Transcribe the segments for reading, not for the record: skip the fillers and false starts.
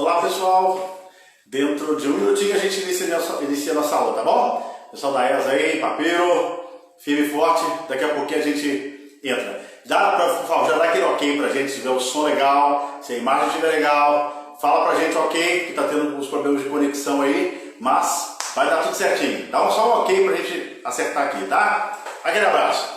Olá pessoal, dentro de um minutinho a gente inicia a nossa aula, tá bom? Pessoal da ESA aí, papeiro, firme e forte, daqui a pouquinho a gente entra. Por favor, já dá aquele ok pra gente, se tiver o som legal, se a imagem estiver legal, fala pra gente ok, que tá tendo uns problemas de conexão aí, mas vai dar tudo certinho. Dá só um ok pra gente acertar aqui, tá? Aquele abraço.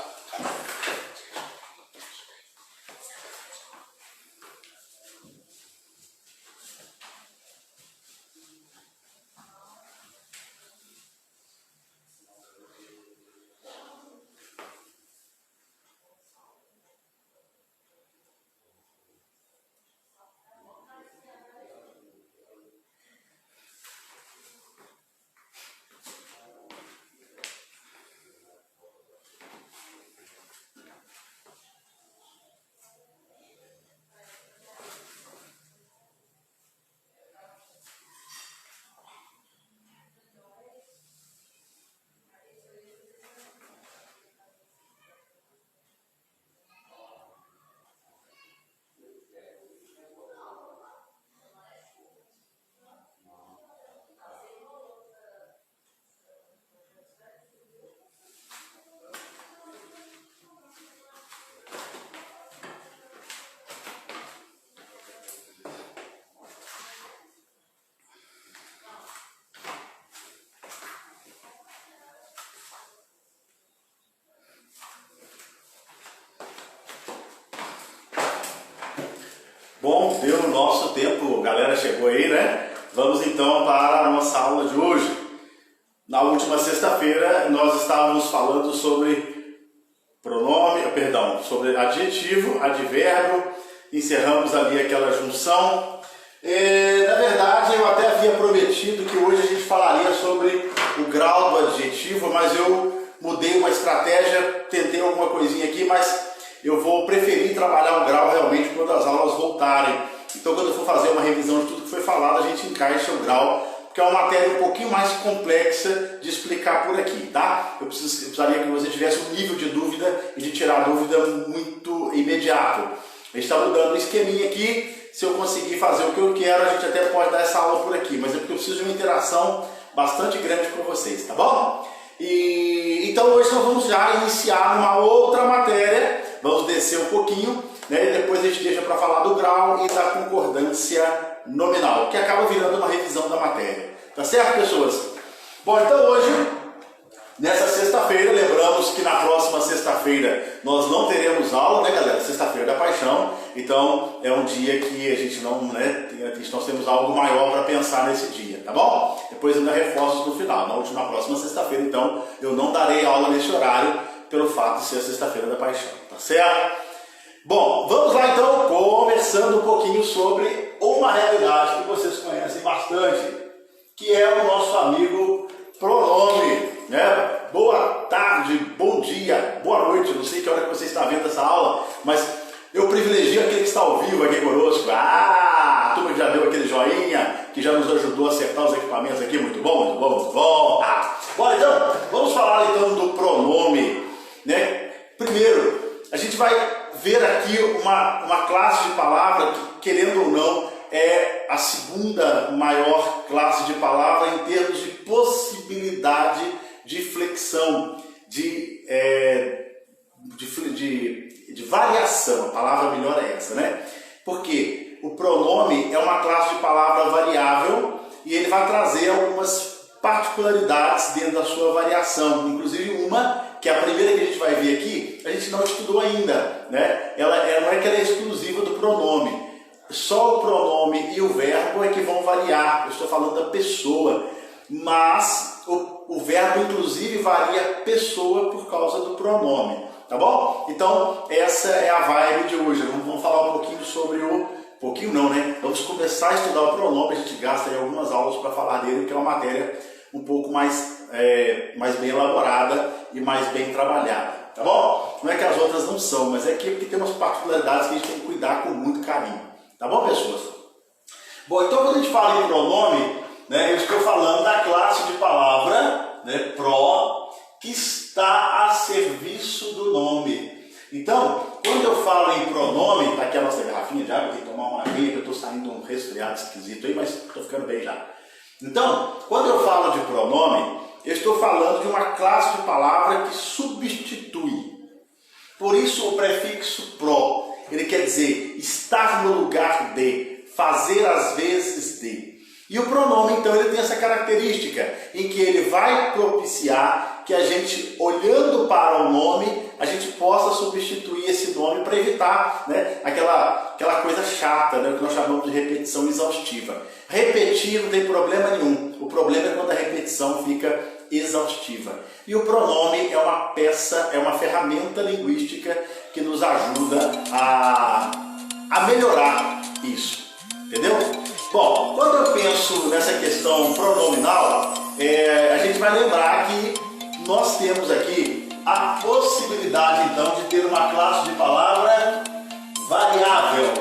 Bom, deu o nosso tempo, galera chegou aí, né? Vamos então para a nossa aula de hoje. Na última sexta-feira nós estávamos falando sobre sobre adjetivo, advérbio, encerramos ali aquela junção. Na verdade eu até havia prometido que hoje a gente falaria sobre o grau do adjetivo, mas eu mudei uma estratégia, tentei alguma coisinha aqui, mas eu vou preferir trabalhar o grau realmente quando as aulas voltarem. Então quando eu for fazer uma revisão de tudo que foi falado, a gente encaixa o grau, porque é uma matéria um pouquinho mais complexa de explicar por aqui, tá? Eu precisaria que você tivesse um nível de dúvida e de tirar a dúvida muito imediato. A gente está mudando o esqueminha aqui, se eu conseguir fazer o que eu quero, a gente até pode dar essa aula por aqui, mas é porque eu preciso de uma interação bastante grande com vocês, tá bom? Então hoje nós vamos já iniciar uma outra matéria, vamos descer um pouquinho, né, e depois a gente deixa para falar do grau e da concordância nominal, que acaba virando uma revisão da matéria. Tá certo, pessoas? Bom, então hoje, nessa sexta-feira, lembramos que na próxima sexta-feira nós não teremos aula, né, galera? Sexta-feira da Paixão, então é um dia que a gente não, né, nós temos algo maior para pensar nesse dia, tá bom? Depois ainda reforços no final. Na próxima sexta-feira, então, eu não darei aula nesse horário pelo fato de ser a sexta-feira da Paixão, tá certo? Bom, vamos lá então, conversando um pouquinho sobre uma realidade que vocês conhecem bastante, que é o nosso amigo pronome, né? Boa tarde, bom dia, boa noite, eu não sei que hora que você está vendo essa aula, mas eu privilegio aquele que está ao vivo aqui conosco. A turma que já deu aquele joinha, que já nos ajudou a acertar os equipamentos aqui, muito bom, muito bom, muito bom. Bom, então, vamos falar então do pronome, né? Primeiro, a gente vai ver aqui uma classe de palavra que, querendo ou não, é a segunda maior classe de palavra em termos de possibilidade de flexão, de variação. A palavra melhor é essa, né? Porque o pronome é uma classe de palavra variável e ele vai trazer algumas particularidades dentro da sua variação, inclusive uma que é a primeira que a gente vai ver aqui, a gente não estudou ainda, né? Não é que ela é exclusiva do pronome, só o pronome e o verbo é que vão variar. Eu estou falando da pessoa, mas o verbo inclusive varia pessoa por causa do pronome, tá bom? Então essa é a vibe de hoje. Vamos falar um pouquinho sobre pouquinho não, né? Vamos começar a estudar o pronome. A gente gasta aí algumas aulas para falar dele, que é uma matéria um pouco mais bem elaborada e mais bem trabalhada, tá bom? Não é que as outras não são, mas é que porque tem umas particularidades que a gente tem que cuidar com muito carinho, tá bom, pessoas? Bom, então quando a gente fala em pronome, né, eu estou falando da classe de palavra, né, pro, que está a serviço do nome. Então, quando eu falo em pronome, tá aqui a nossa garrafinha de água, tem que tomar uma aguinha, que eu estou saindo de um resfriado esquisito aí, mas estou ficando bem já. Então, quando eu falo de pronome, eu estou falando de uma classe de palavra que substitui. Por isso o prefixo pro, ele quer dizer estar no lugar de, fazer às vezes de. E o pronome, então, ele tem essa característica em que ele vai propiciar que a gente, olhando para o nome, a gente possa substituir esse nome para evitar, né, aquela coisa chata, né, que nós chamamos de repetição exaustiva. Repetir não tem problema nenhum, o problema é quando a repetição fica exaustiva. E o pronome é uma peça, é uma ferramenta linguística que nos ajuda a melhorar isso, entendeu? Bom, quando eu penso nessa questão pronominal, a gente vai lembrar que nós temos aqui a possibilidade, então, de ter uma classe de palavra variável.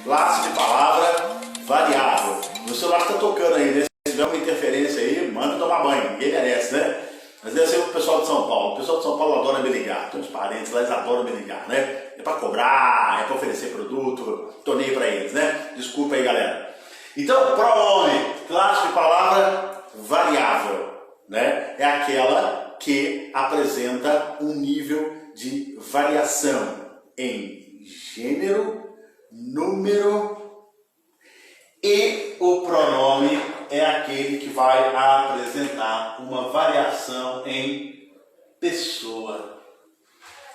Classe de palavra variável. O celular está tocando aí, né? Se tiver uma interferência aí, manda tomar banho. Ninguém merece, né? Mas deve ser o pessoal de São Paulo. O pessoal de São Paulo adora me ligar. Tem uns parentes lá, eles adoram me ligar, né? É para cobrar, é para oferecer produto. Tô nem para eles, né? Desculpa aí, galera. Então, pronome, classe de palavra variável, né? É aquela que apresenta um nível de variação em gênero, número, e o pronome é aquele que vai apresentar uma variação em pessoa.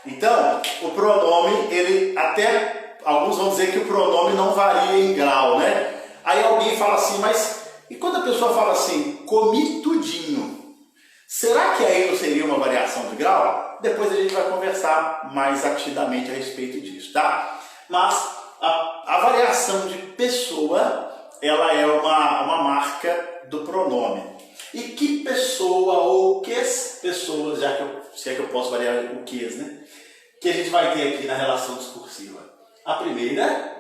Então, o pronome, ele até, alguns vão dizer que o pronome não varia em grau, né? Aí alguém fala assim, mas e quando a pessoa fala assim, comi tudinho, será que aí não seria uma variação de grau? Depois a gente vai conversar mais atidamente a respeito disso, tá? Mas a variação de pessoa, ela é uma marca do pronome. E que pessoa ou que pessoas, se é que eu posso variar o que, né? Que a gente vai ter aqui na relação discursiva? A primeira,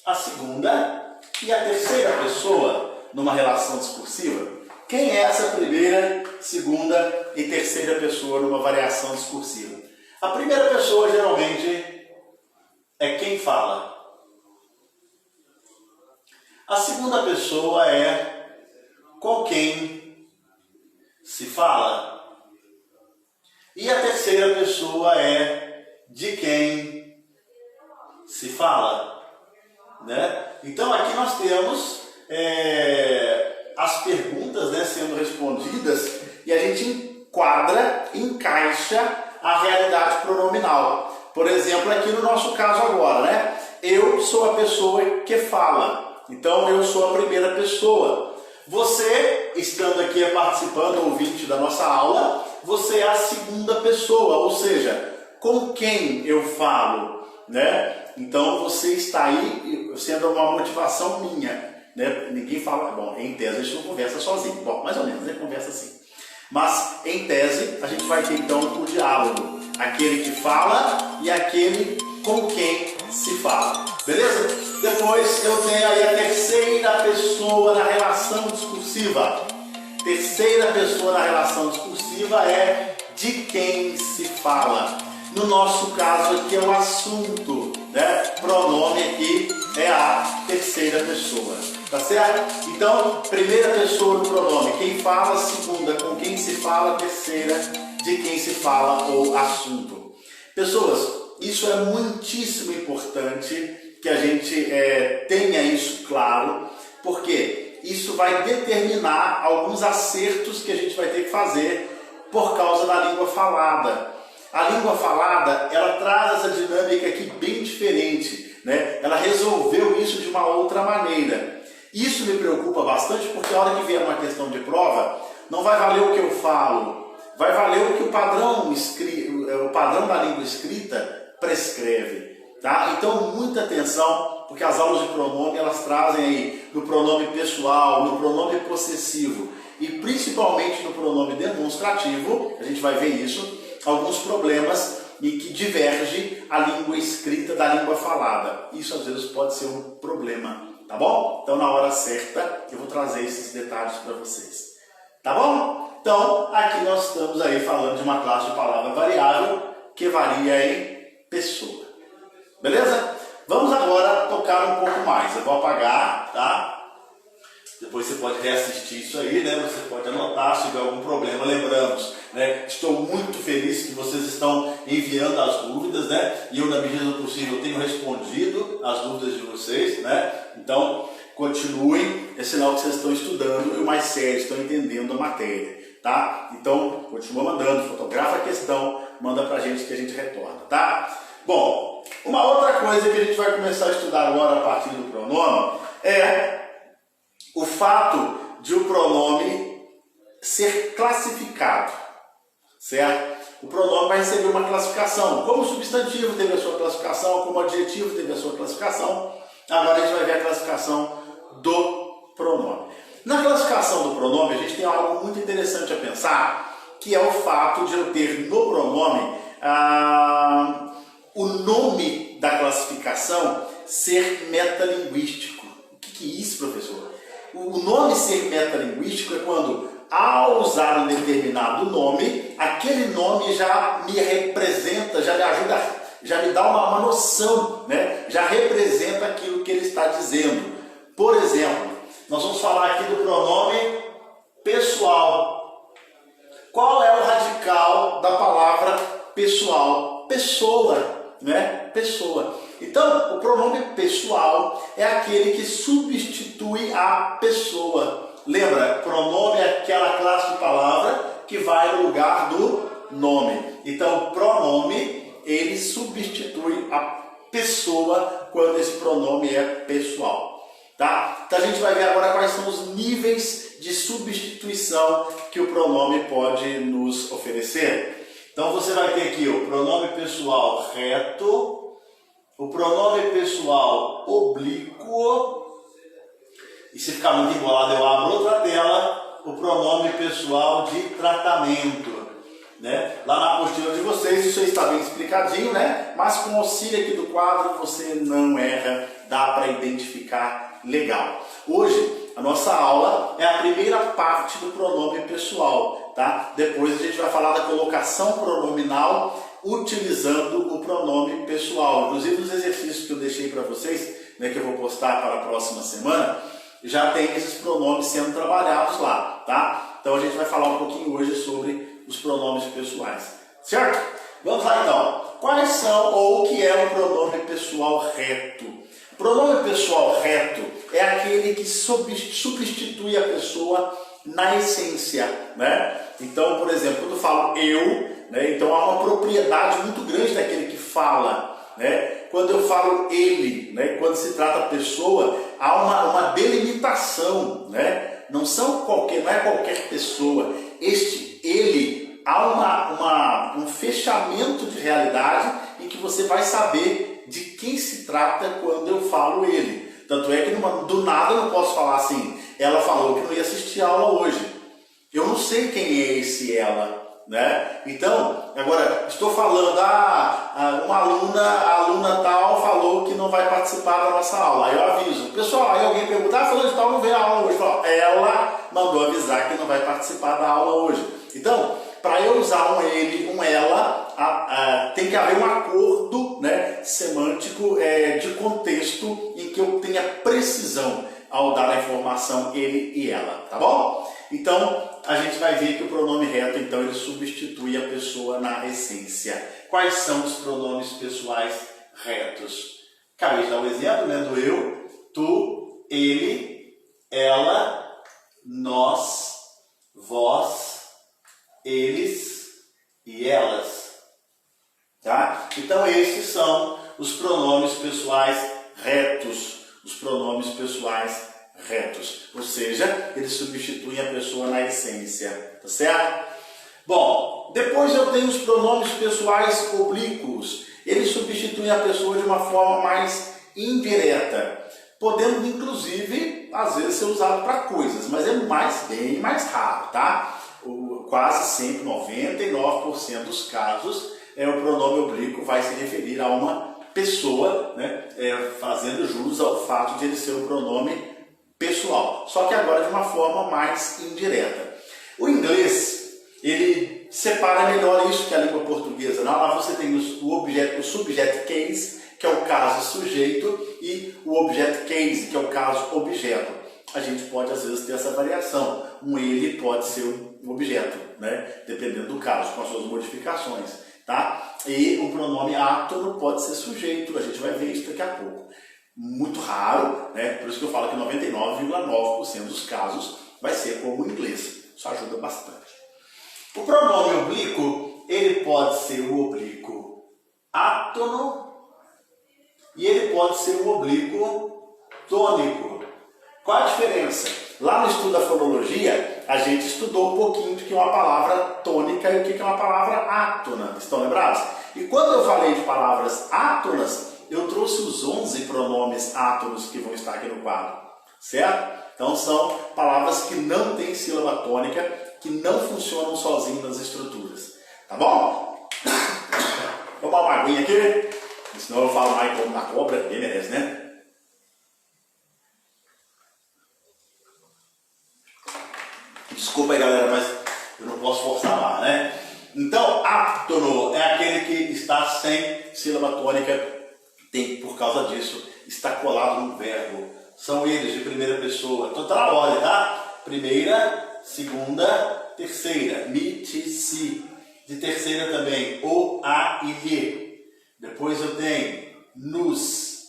a segunda e a terceira pessoa numa relação discursiva. Quem é essa primeira, segunda e terceira pessoa numa variação discursiva? A primeira pessoa geralmente é quem fala. A segunda pessoa é com quem se fala. E a terceira pessoa é de quem se fala, né? Então aqui nós temos as perguntas, né, sendo respondidas e a gente enquadra, encaixa a realidade pronominal. Por exemplo, aqui no nosso caso agora, né? Eu sou a pessoa que fala, então eu sou a primeira pessoa. Você, estando aqui participando, ouvinte da nossa aula, você é a segunda pessoa, ou seja, com quem eu falo, né? Então você está aí sendo uma motivação minha, né? Ninguém fala, bom, em tese a gente não conversa sozinho, bom, mais ou menos, né? Conversa assim. Mas em tese a gente vai ter então o diálogo, aquele que fala e aquele com quem se fala, beleza? Depois eu tenho aí a terceira pessoa na relação discursiva. Terceira pessoa na relação discursiva é de quem se fala. No nosso caso aqui é o assunto, né? Pronome aqui é a terceira pessoa, tá certo? Então, primeira pessoa no pronome, quem fala, segunda, com quem se fala, terceira, de quem se fala ou assunto. Pessoas, isso é muitíssimo importante que a gente tenha isso claro, porque isso vai determinar alguns acertos que a gente vai ter que fazer por causa da língua falada. A língua falada, ela traz essa dinâmica aqui bem diferente, né? Ela resolveu isso de uma outra maneira. Isso me preocupa bastante porque a hora que vier uma questão de prova, não vai valer o que eu falo, vai valer o que o padrão da língua escrita prescreve, tá? Então, muita atenção, porque as aulas de pronome, elas trazem aí no pronome pessoal, no pronome possessivo e principalmente no pronome demonstrativo, a gente vai ver isso, alguns problemas e que diverge a língua escrita da língua falada. Isso às vezes pode ser um problema, tá bom? Então na hora certa eu vou trazer esses detalhes para vocês, tá bom? Então aqui nós estamos aí falando de uma classe de palavra variável que varia em pessoa, beleza? Vamos agora tocar um pouco mais. Eu vou apagar, tá? Depois você pode reassistir isso aí, né? Você pode anotar se tiver algum problema. Lembramos, né? Estou muito feliz que vocês estão enviando as dúvidas, né? E eu, na medida do possível, tenho respondido as dúvidas de vocês, né? Então, continuem. É sinal que vocês estão estudando e o mais sério, estão entendendo a matéria, tá? Então, continua mandando, fotografa a questão, manda pra gente que a gente retorna, tá? Bom, uma outra coisa que a gente vai começar a estudar agora a partir do pronome é o fato de o pronome ser classificado, certo? O pronome vai receber uma classificação. Como o substantivo teve a sua classificação, como o adjetivo teve a sua classificação, agora a gente vai ver a classificação do pronome. Na classificação do pronome, a gente tem algo muito interessante a pensar, que é o fato de eu ter no pronome o nome da classificação ser metalinguístico. O que é isso, professor? O nome ser metalinguístico é quando, ao usar um determinado nome, aquele nome já me representa, já me ajuda, já me dá uma noção, né? Já representa aquilo que ele está dizendo. Por exemplo, nós vamos falar aqui do pronome pessoal. Qual é o radical da palavra pessoal? Pessoa, né? Pessoa. Então, o pronome pessoal é aquele que substitui a pessoa. Lembra? Pronome é aquela classe de palavra que vai no lugar do nome. Então, o pronome, ele substitui a pessoa quando esse pronome é pessoal. Tá? Então, a gente vai ver agora quais são os níveis de substituição que o pronome pode nos oferecer. Então, você vai ter aqui o pronome pessoal reto, o pronome pessoal oblíquo, e se ficar muito embolado eu abro outra tela, o pronome pessoal de tratamento, né? Lá na apostila de vocês isso aí está bem explicadinho, né? Mas com o auxílio aqui do quadro você não erra, dá para identificar legal. Hoje a nossa aula é a primeira parte do pronome pessoal, tá? Depois a gente vai falar da colocação pronominal utilizando o pronome pessoal. Inclusive nos exercícios que eu deixei para vocês, né, que eu vou postar para a próxima semana, já tem esses pronomes sendo trabalhados lá, tá? Então a gente vai falar um pouquinho hoje sobre os pronomes pessoais, certo? Vamos lá então. Quais são ou o que é o pronome pessoal reto? O pronome pessoal reto é aquele que substitui a pessoa na essência, né? Então, por exemplo, quando eu falo eu, né, então há uma propriedade muito grande daquele que fala, né? Quando eu falo ele, né, quando se trata a pessoa, há uma delimitação, né? Não é qualquer pessoa. Este ele há um fechamento de realidade em que você vai saber de quem se trata quando eu falo ele. Tanto é que do nada eu não posso falar assim, ela falou que não ia assistir a aula hoje. Eu não sei quem é esse ela, né? Então, agora, estou falando, uma aluna tal falou que não vai participar da nossa aula. Aí eu aviso, pessoal, aí alguém pergunta, fulano de tal não veio a aula hoje. Falo, ela mandou avisar que não vai participar da aula hoje. Então, para eu usar um ele, um ela, tem que haver um acordo, né, semântico de contexto em que eu tenha precisão ao dar a informação ele e ela, tá bom? Então, a gente vai ver que o pronome reto, então, ele substitui a pessoa na essência. Quais são os pronomes pessoais retos? Acabei de dar um exemplo, né, do eu, tu, ele, ela, nós, vós, eles e elas. Tá? Então, esses são os pronomes pessoais retos. Os pronomes pessoais retos. Ou seja, eles substituem a pessoa na essência. Tá certo? Bom, depois eu tenho os pronomes pessoais oblíquos. Eles substituem a pessoa de uma forma mais indireta, podendo inclusive às vezes ser usado para coisas, mas é bem mais raro, tá? Quase sempre, 99% dos casos, o pronome oblíquo vai se referir a uma pessoa, né, fazendo jus ao fato de ele ser um pronome pessoal, só que agora de uma forma mais indireta. O inglês, ele separa melhor isso que a língua portuguesa. Lá você tem o subject case, que é o caso sujeito, e o object case, que é o caso objeto. A gente pode às vezes ter essa variação. Um ele pode ser um objeto, né? Dependendo do caso, com as suas modificações. Tá? E o pronome átono pode ser sujeito, a gente vai ver isso daqui a pouco. Muito raro, né? Por isso que eu falo que 99,9% dos casos vai ser como o inglês. Isso ajuda bastante. O pronome oblíquo, ele pode ser o oblíquo átono e ele pode ser o oblíquo tônico. Qual a diferença? Lá no estudo da fonologia, a gente estudou um pouquinho do que é uma palavra tônica e o que é uma palavra átona. Estão lembrados? E quando eu falei de palavras átonas, eu trouxe os 11 pronomes átonos que vão estar aqui no quadro. Certo? Então são palavras que não têm sílaba tônica, que não funcionam sozinhas nas estruturas. Tá bom? Vou tomar uma aguinha aqui, senão eu falo mais como na cobra, ninguém merece, né? Desculpa aí, galera, mas eu não posso forçar lá, né? Então, átono é aquele que está sem sílaba tônica, tem, por causa disso, está colado no verbo. São eles de primeira pessoa. Então tá na ordem, tá? Primeira, segunda, terceira. Mi, ti, si. De terceira também, o, a e lhe. Depois eu tenho nos,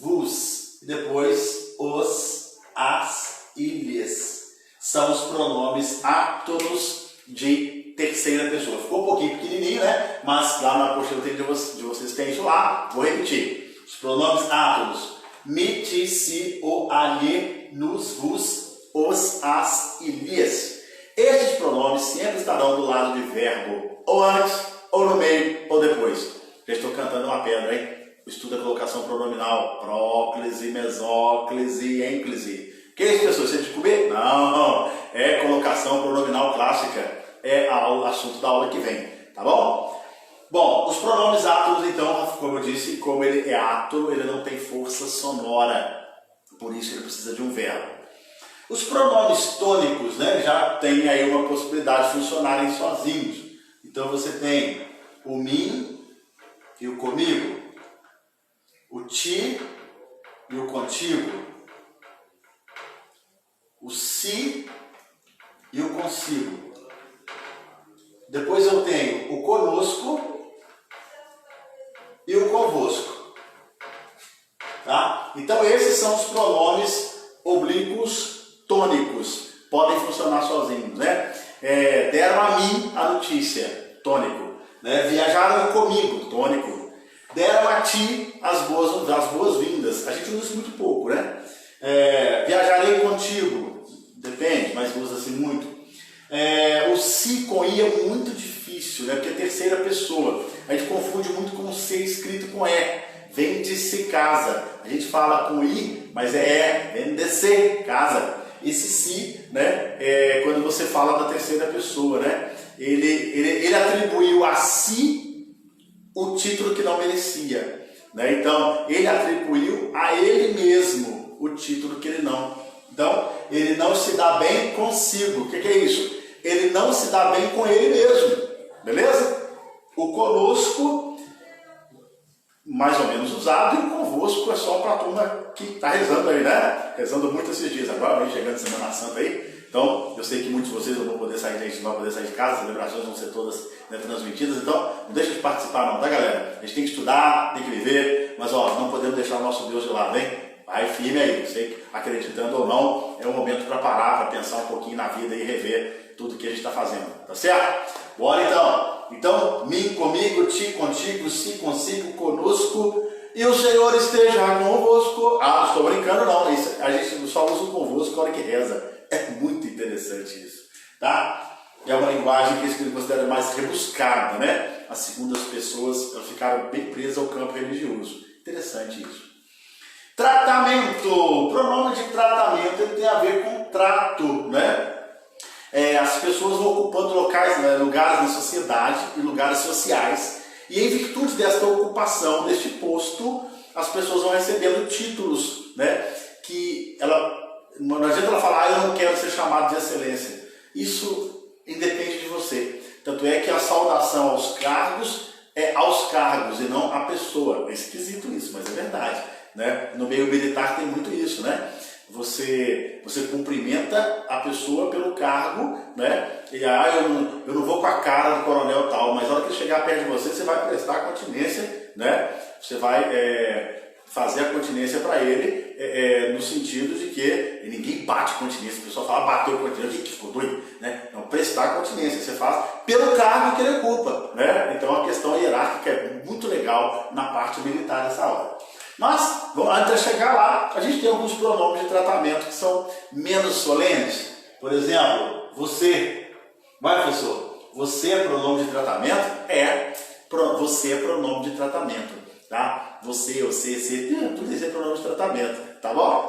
vos. E depois os, as e lhes. São os pronomes átonos de terceira pessoa. Ficou um pouquinho pequenininho, né? Mas lá na apostila de vocês tem isso lá. Vou repetir. Os pronomes átonos. Mi, ti, si, o, a, lhe, nos, vos, os, as e lhes. Estes pronomes sempre estarão do lado de verbo, ou antes, ou no meio, ou depois. Já estou cantando uma pedra, hein? Estuda a colocação pronominal. Próclise, mesóclise, ênclise. Que é isso, pessoal? Você de comer? Não, é colocação pronominal clássica. É assunto da aula que vem, tá bom? Bom, os pronomes átonos, então, como eu disse, como ele é átono, ele não tem força sonora. Por isso ele precisa de um verbo. Os pronomes tônicos, né, já tem aí uma possibilidade de funcionarem sozinhos. Então você tem o mim e o comigo, o ti e o contigo, o si e o consigo. Depois eu tenho o conosco e o convosco. Tá? Então esses são os pronomes oblíquos tônicos. Podem funcionar sozinhos, né? Deram a mim a notícia, tônico. Né? Viajaram comigo, tônico. Deram a ti as boas-vindas. A gente usa isso muito pouco, né? Viajarei contigo. Depende, mas usa assim muito. O si com i é muito difícil, né? Porque é terceira pessoa. A gente confunde muito com o C escrito com E. Vem de se casa. A gente fala com i, mas é vem de se casa. Esse si, né? Quando você fala da terceira pessoa, né? Ele atribuiu a si o título que não merecia. Né? Então, ele atribuiu a ele mesmo o título que ele não. Então, ele não se dá bem consigo. O que é isso? Ele não se dá bem com ele mesmo. Beleza? O conosco, mais ou menos usado, e o convosco é só para a turma que está rezando aí, né? Rezando muito esses dias. Agora vem chegando Semana Santa aí. Então, eu sei que muitos de vocês não vão poder sair de casa, as celebrações vão ser todas, né, transmitidas. Então, não deixa de participar não, tá, galera? A gente tem que estudar, tem que viver, mas ó, não podemos deixar o nosso Deus de lado, hein? Vai firme aí, sei que acreditando ou não, é um momento para parar, para pensar um pouquinho na vida e rever tudo que a gente está fazendo, tá certo? Bora então! Então, mim comigo, ti contigo, si consigo, conosco, e o Senhor esteja convosco. Ah, não estou brincando não, isso, a gente só usa o convosco na hora que reza. É muito interessante isso, tá? É uma linguagem que eles consideram mais rebuscada, né? As segundas pessoas ficaram bem presas ao campo religioso. Interessante isso. Tratamento. O pronome de tratamento ele tem a ver com trato, né? As pessoas vão ocupando lugares na sociedade e lugares sociais. E em virtude desta ocupação, deste posto, as pessoas vão recebendo títulos, né? Que não adianta ela falar, eu não quero ser chamado de excelência. Isso independe de você. Tanto é que a saudação aos cargos é aos cargos e não à pessoa. É esquisito isso, mas é verdade, né? No meio militar tem muito isso, né? Você cumprimenta a pessoa pelo cargo, né? E eu não vou com a cara do coronel tal, mas na hora que ele chegar perto de você, você vai prestar continência, né? Você vai fazer a continência para ele, no sentido de que ninguém bate continência. O pessoal fala, bateu continência, que ficou doido, né? Não, prestar continência, você faz pelo cargo que ele ocupa, né? Então a questão hierárquica é muito legal na parte militar nessa hora. Mas, antes de chegar lá, a gente tem alguns pronomes de tratamento que são menos solenes. Por exemplo, você. Vai, professor. Você é pronome de tratamento? Você é pronome de tratamento, tá? Você, tudo isso é pronome de tratamento, tá bom?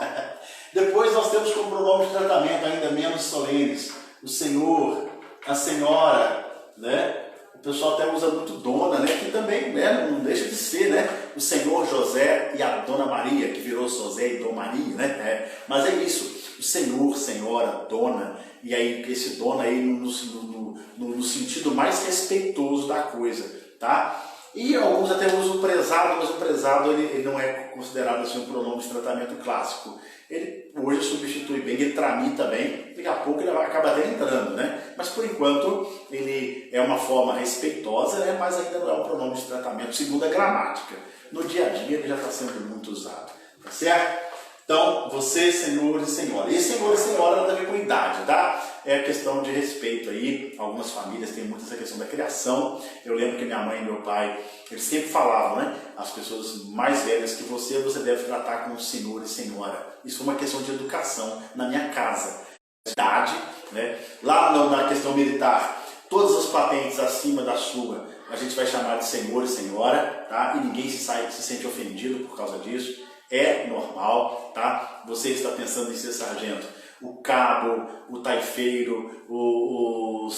Depois nós temos como pronome de tratamento ainda menos solenes o senhor, a senhora, né? O pessoal até usa muito dona, né? Que também, né, não deixa de ser, né? O senhor José e a dona Maria, que virou José e Dona Maria, né? Mas é isso, o senhor, senhora, dona, e aí esse dona aí no sentido mais respeitoso da coisa, tá? E alguns até usam o prezado, mas o prezado ele não é considerado assim um pronome de tratamento clássico. Ele hoje substitui bem, ele tramita bem, daqui a pouco ele acaba até entrando, né? Mas por enquanto ele é uma forma respeitosa, né? Mas ainda não é um pronome de tratamento segundo a gramática. No dia a dia ele já está sendo muito usado, tá certo? Então, você, senhor e senhora. E senhor e senhora tem a ver com idade, tá? É questão de respeito aí. Algumas famílias têm muito essa questão da criação. Eu lembro que minha mãe e meu pai, eles sempre falavam, né? As pessoas mais velhas que você deve tratar como senhor e senhora. Isso foi uma questão de educação na minha casa. Idade, né? Lá na questão militar, todas as patentes acima da sua, a gente vai chamar de senhor e senhora, tá? E ninguém se sente ofendido por causa disso. É normal, tá? Você está pensando em ser sargento. O cabo, o taifeiro, o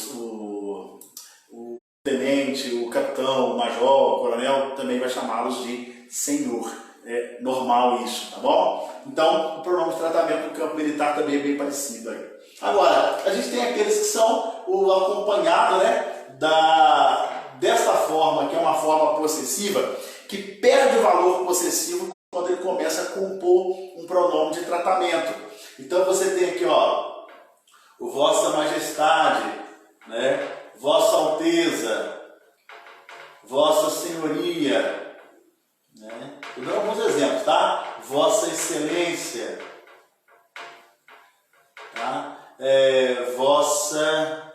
tenente, o capitão, o major, o coronel, também vai chamá-los de senhor. É normal isso, tá bom? Então, o pronome de tratamento no campo militar também é bem parecido aí. Agora, a gente tem aqueles que são o acompanhado, né, dessa forma, que é uma forma possessiva, que perde o valor possessivo quando ele começa a compor um pronome de tratamento. Então você tem aqui, ó, o Vossa Majestade, né? Vossa Alteza, Vossa Senhoria, né? Vou dar alguns exemplos, tá? Vossa Excelência, tá? Vossa,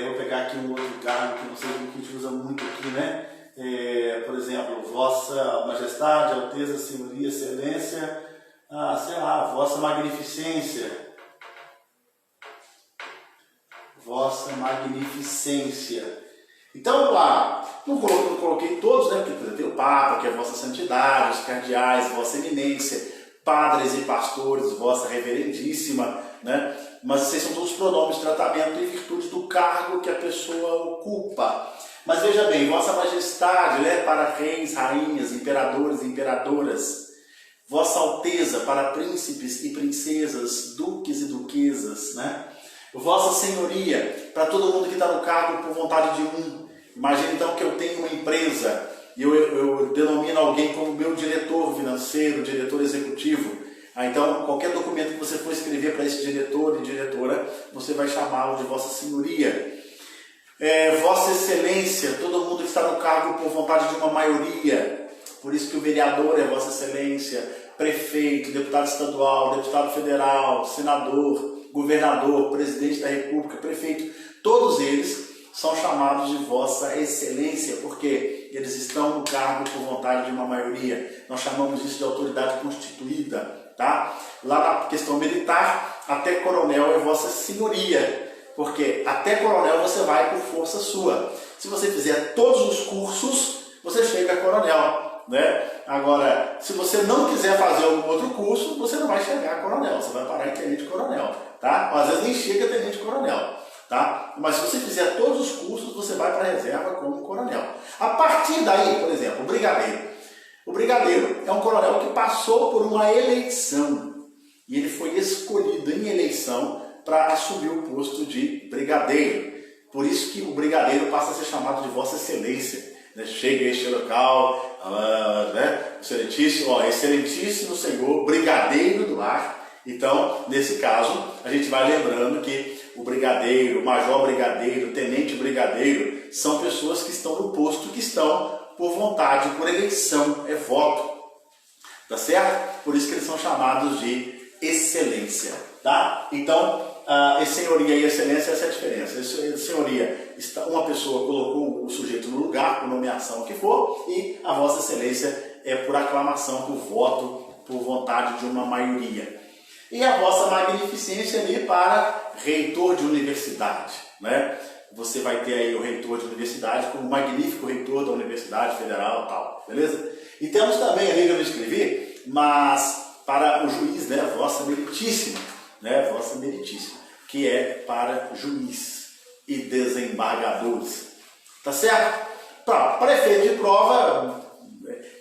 vou pegar aqui um outro cargo que não sei o que a gente usa muito aqui, né? Por exemplo, Vossa Majestade, Alteza, Senhoria, Excelência, sei lá, Vossa Magnificência. Vossa Magnificência. Então lá, não coloquei todos, né? Porque tem o Papa, que é Vossa Santidade, os cardeais, Vossa Eminência, padres e pastores, Vossa Reverendíssima, né? Mas esses são todos pronomes de tratamento em virtude do cargo que a pessoa ocupa. Mas veja bem, Vossa Majestade, né, para reis, rainhas, imperadores e imperadoras. Vossa Alteza para príncipes e princesas, duques e duquesas, né? Vossa Senhoria para todo mundo que está no cargo por vontade de um. Imagina então que eu tenho uma empresa e eu denomino alguém como meu diretor financeiro, diretor executivo. Então, qualquer documento que você for escrever para esse diretor e diretora, você vai chamá-lo de Vossa Senhoria. Vossa Excelência, todo mundo que está no cargo por vontade de uma maioria. Por isso que o vereador é Vossa Excelência, prefeito, deputado estadual, deputado federal, senador, governador, presidente da República, prefeito. Todos eles são chamados de Vossa Excelência, porque eles estão no cargo por vontade de uma maioria. Nós chamamos isso de autoridade constituída, tá? Lá na questão militar, até coronel é Vossa Senhoria. Porque até coronel você vai por força sua. Se você fizer todos os cursos, você chega a coronel, né? Agora, se você não quiser fazer algum outro curso, você não vai chegar a coronel, você vai parar em tenente-coronel, tá? Às vezes nem chega a tenente-coronel, tá? Mas se você fizer todos os cursos, você vai para a reserva como coronel. A partir daí, por exemplo, o brigadeiro. O brigadeiro é um coronel que passou por uma eleição e ele foi escolhido em eleição para assumir o posto de brigadeiro. Por isso que o brigadeiro passa a ser chamado de Vossa Excelência. Né? Chega a este local, né? Excelentíssimo, excelentíssimo Senhor, brigadeiro do lar. Então, nesse caso, a gente vai lembrando que o brigadeiro, o major brigadeiro, o tenente brigadeiro, são pessoas que estão no posto, que estão por vontade, por eleição, é voto. Tá certo? Por isso que eles são chamados de excelência. Tá? Então, senhoria e excelência, essa é a diferença. Senhoria, uma pessoa colocou o sujeito no lugar, por nomeação que for, e a Vossa Excelência é por aclamação, por voto, por vontade de uma maioria. E a Vossa Magnificência ali para reitor de universidade, né? Você vai ter aí o reitor de universidade como o magnífico reitor da Universidade Federal e tal, beleza? E temos também ali, que eu não escrevi, mas para o juiz, né? Vossa Meritíssima, né? Vossa Meritíssima, que é para juiz e desembargadores, tá certo? Para efeito de prova,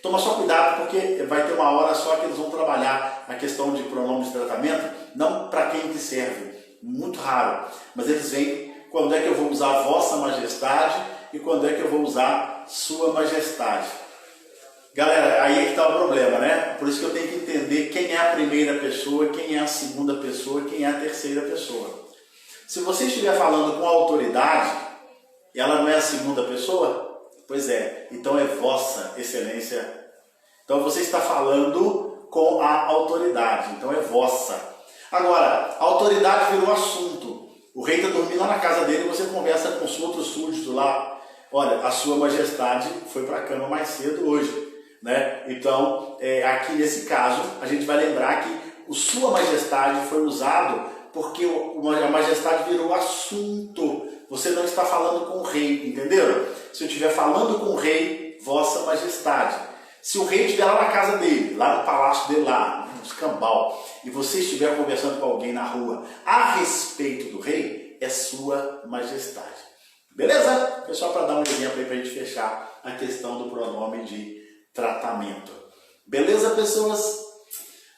toma só cuidado, porque vai ter uma hora só que eles vão trabalhar a questão de pronome de tratamento, não para quem que serve, muito raro, mas eles veem quando é que eu vou usar Vossa Majestade e quando é que eu vou usar Sua Majestade. Galera, aí é que está o problema, né? Por isso que eu tenho que entender quem é a primeira pessoa, quem é a segunda pessoa, quem é a terceira pessoa. Se você estiver falando com autoridade, ela não é a segunda pessoa? Pois é, então é Vossa Excelência. Então você está falando com a autoridade, então é vossa. Agora, a autoridade virou assunto. O rei está dormindo lá na casa dele, você conversa com os outros súditos lá. Olha, a Sua Majestade foi para a cama mais cedo hoje, né? Então, aqui nesse caso, a gente vai lembrar que o Sua Majestade foi usado porque a Majestade virou assunto. Você não está falando com o rei, entenderam? Se eu estiver falando com o rei, Vossa Majestade. Se o rei estiver lá na casa dele, lá no palácio dele, lá no escambau, e você estiver conversando com alguém na rua a respeito do rei, é Sua Majestade. Beleza? É só para dar um exemplo aí para a gente fechar a questão do pronome de tratamento. Beleza, pessoas?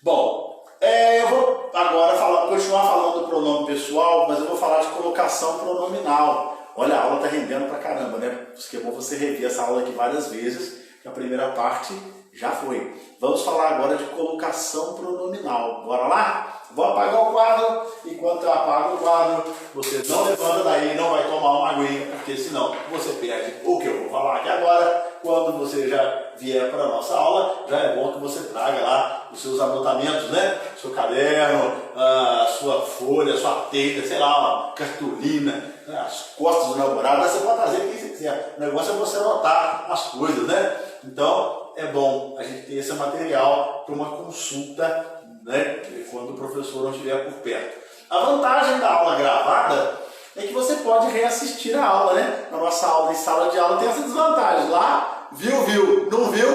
Bom, eu vou agora continuar falando do pronome pessoal, mas eu vou falar de colocação pronominal. Olha, a aula está rendendo pra caramba, né? Por isso que é bom você rever essa aula aqui várias vezes, que a primeira parte já foi. Vamos falar agora de colocação pronominal. Bora lá? Vou apagar o quadro. Enquanto eu apago o quadro, você não levanta daí, não vai tomar uma aguinha, porque senão você perde o que eu vou falar aqui agora. Quando você já vier para a nossa aula, já é bom que você traga lá os seus anotamentos, né? Seu caderno, a sua folha, a sua teita, sei lá, uma cartolina, né? As costas do namorado, você pode trazer quem você quiser. O negócio é você anotar as coisas, né? Então, é bom a gente ter esse material para uma consulta, né? Quando o professor não estiver por perto. A vantagem da aula gravada é que você pode reassistir a aula, né? Na nossa aula em sala de aula tem essa desvantagem. Lá, viu, não viu,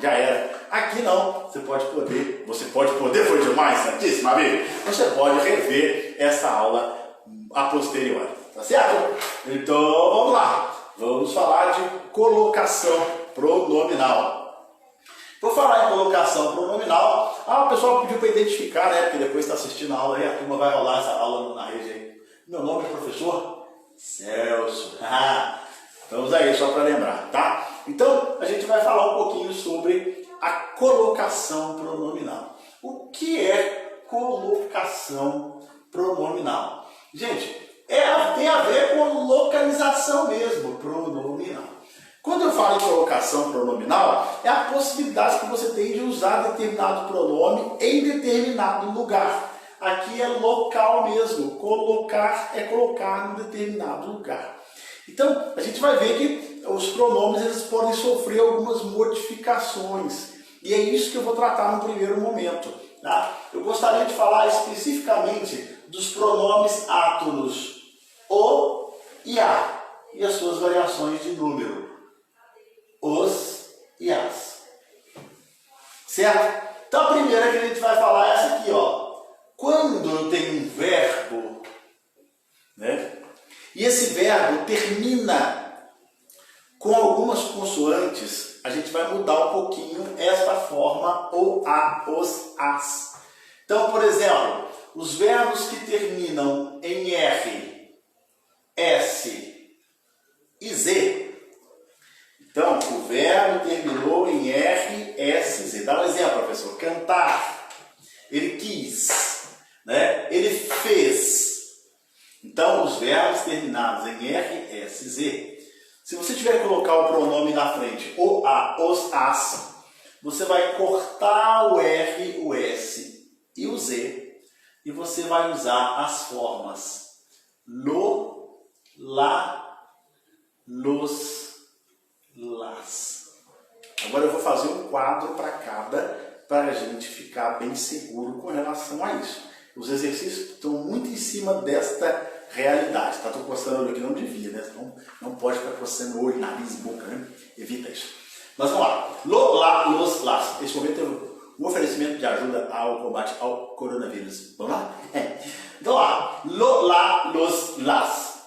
já era. Aqui não, você pode poder, foi demais, Santíssima Bíblia. Você pode rever essa aula a posteriori, tá certo? Então, vamos lá. Vamos falar de colocação pronominal. Por falar em colocação pronominal, o pessoal pediu para identificar, né? Porque depois está assistindo a aula aí, a turma vai rolar essa aula na rede aí. Meu nome é professor Celso. Vamos aí, só para lembrar, tá? Então, a gente vai falar um pouquinho sobre a colocação pronominal. O que é colocação pronominal? Gente, tem a ver com localização mesmo, pronominal. Quando eu falo em colocação pronominal, é a possibilidade que você tem de usar determinado pronome em determinado lugar. Aqui é local mesmo, colocar é colocar em determinado lugar. Então, a gente vai ver que os pronomes eles podem sofrer algumas modificações. E é isso que eu vou tratar no primeiro momento. Tá? Eu gostaria de falar especificamente dos pronomes átonos, o e a, e as suas variações de número. Os e as. Certo? Então, a primeira que a gente vai falar é essa aqui, ó. Quando eu tenho um verbo, né? E esse verbo termina com algumas consoantes, a gente vai mudar um pouquinho esta forma, o, a, os, as. Então, por exemplo, os verbos que terminam em R, S e Z. Então, o verbo terminou em R, S, Z. Dá um exemplo, professor. Cantar. Ele quis, né? Ele fez. Então, os verbos terminados em R, S, Z. Se você tiver que colocar o pronome na frente, o, a, os, as, você vai cortar o R, o S e o Z e você vai usar as formas lo, la, los, las. Agora eu vou fazer um quadro para cada, para a gente ficar bem seguro com relação a isso. Os exercícios estão muito em cima desta realidade. Tá? Estou coçando o olho aqui, não devia, né? Não pode ficar coçando o olho, nariz, boca, né? Evita isso. Mas vamos lá. Lo, la, los, las. Nesse momento eu um oferecimento de ajuda ao combate ao coronavírus. Vamos lá? Então lá. Lo, la, los, las.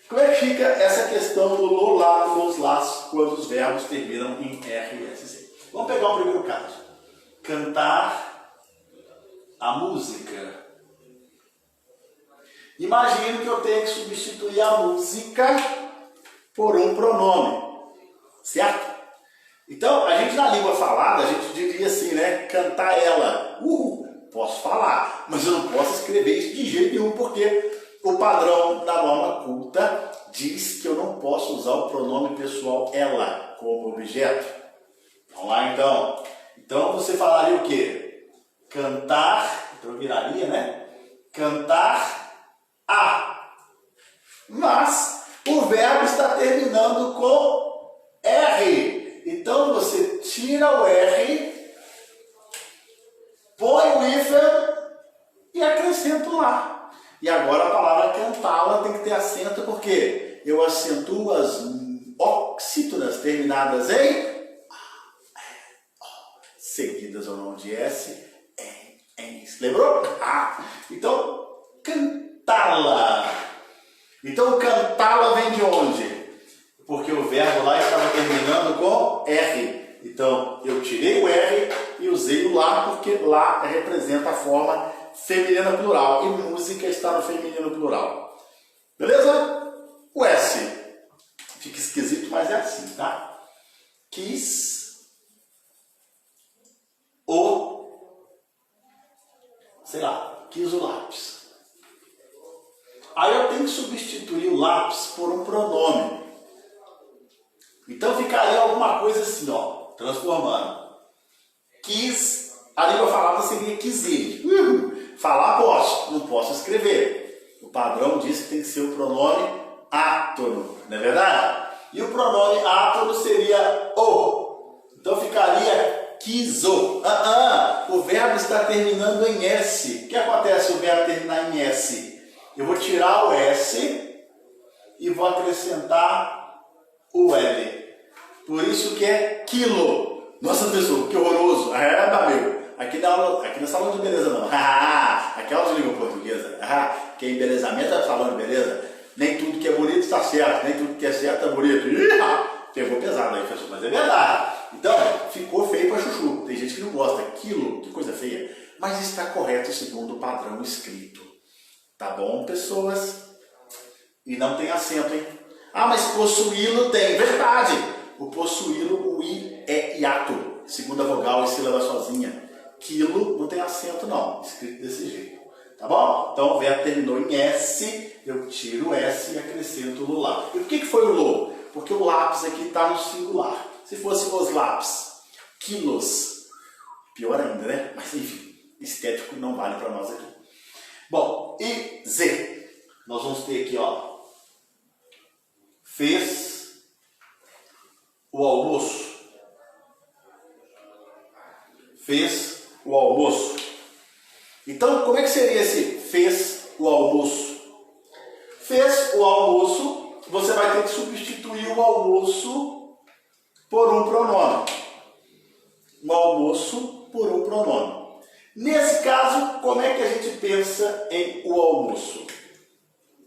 Como é que fica essa questão do lo, la, los, las quando os verbos terminam em R, S, Z? Vamos pegar o primeiro caso. Cantar a música. Imagine que eu tenho que substituir a música por um pronome, certo? Então, a gente na língua falada, a gente diria assim, né? Cantar ela. Posso falar, mas eu não posso escrever isso de jeito nenhum, porque o padrão da norma culta diz que eu não posso usar o pronome pessoal ela como objeto. Vamos lá, então. Então, você falaria o quê? Cantar, então viraria, né? Cantar a. Mas o verbo está terminando com R. Então você tira o R, põe o hífen e acrescenta o lá. E agora a palavra cantá-la tem que ter acento, porque eu acentuo as oxítonas terminadas em seguidas ao não de S, em. Lembrou? Então, cantá-la. Então, cantá-la vem de onde? Porque o verbo lá estava terminando com R. Então, eu tirei o R e usei o lá, porque lá representa a forma feminina plural. E música está no feminino plural. Beleza? O S. Fica esquisito, mas é assim, tá? Quis quis o lápis. Aí eu tenho que substituir o lápis por um pronome. Então ficaria alguma coisa assim, ó, transformando. Quis, a língua falada seria quiser. Falar posso, não posso escrever. O padrão diz que tem que ser o pronome átono, não é verdade? E o pronome átono seria o. Então ficaria quiso. O verbo está terminando em S. O que acontece se o verbo terminar em S? Eu vou tirar o S e vou acrescentar o L. Por isso que é quilo. Nossa, pessoal, que horroroso. Meu. Aqui não é salão de beleza, não. Aqui é aula de língua portuguesa. Que é embelezamento é salão de beleza. Nem tudo que é bonito está certo. Nem tudo que é certo é bonito. Pegou pesado aí, pessoal, mas é verdade. Então, ficou feio para chuchu. Tem gente que não gosta. Quilo, que coisa feia. Mas está correto segundo o padrão escrito. Tá bom, pessoas? E não tem acento, hein? Mas possuí-lo tem. Verdade. O possuí-lo, o i é hiato. Segunda vogal e sílaba sozinha. Quilo não tem acento, não. Escrito desse jeito. Tá bom? Então o verbo terminou em S. Eu tiro o S e acrescento o lá. E por que foi o lo? Porque o lápis aqui está no singular. Se fosse os lápis, quilos. Pior ainda, né? Mas enfim, estético não vale para nós aqui. Bom, e Z. Nós vamos ter aqui, ó. Fez o almoço. Fez o almoço. Então, como é que seria esse fez o almoço? Fez o almoço, você vai ter que substituir o almoço por um pronome. O almoço por um pronome. Nesse caso, como é que a gente pensa em o almoço?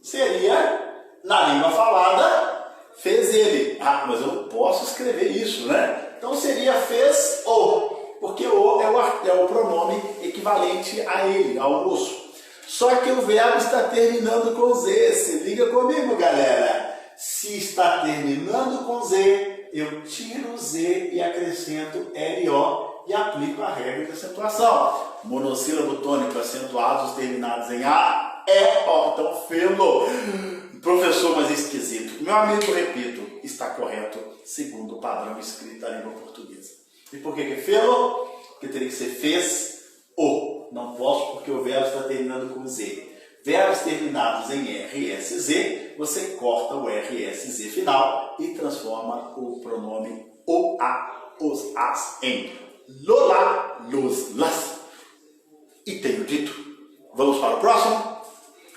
Seria, na língua falada, fez ele. Mas eu não posso escrever isso, né? Então seria fez o, porque o é o pronome equivalente a ele, ao almoço. Só que o verbo está terminando com Z. Se liga comigo, galera. Se está terminando com Z, eu tiro o Z e acrescento LO e aplico a regra de acentuação. Monossílabo tônico acentuados terminados em A, E, O. Então, felo. Professor, mas esquisito. Meu amigo, repito, está correto segundo o padrão escrito da língua portuguesa. E por que felo? Porque teria que ser fez ou. Não posso porque o verbo está terminando com Z. Verbos terminados em RSZ, você corta o RSZ final e transforma o pronome o, a, os, as em lola, los, las. E tenho dito. Vamos para o próximo?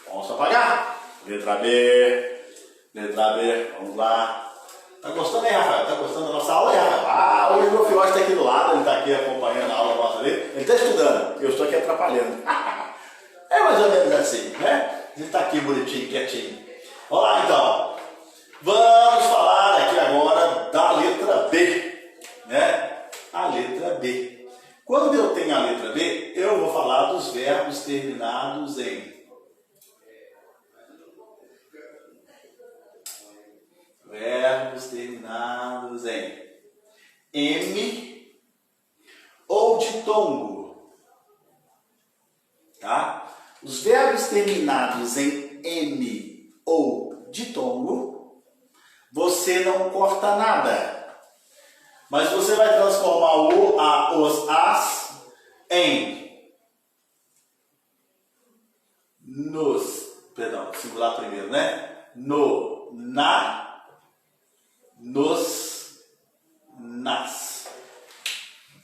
Vamos apagar. Letra B. Letra B. Vamos lá. Tá gostando aí, Rafael? Tá gostando da nossa aula aí, Rafael? Ah, hoje o meu filhote está aqui do lado, ele está aqui acompanhando a aula nossa ali. Ele está estudando, eu estou aqui atrapalhando. É mais ou menos assim, né? A gente está aqui bonitinho, quietinho. Vamos lá, então. Vamos falar aqui agora da letra B, né? A letra B. Quando eu tenho a letra B, eu vou falar dos verbos terminados em M ou ditongo, tá? Os verbos terminados em M ou ditongo, você não corta nada, mas você vai transformar o, a, os, as em nos, perdão, singular primeiro, né? No, na, nos, nas.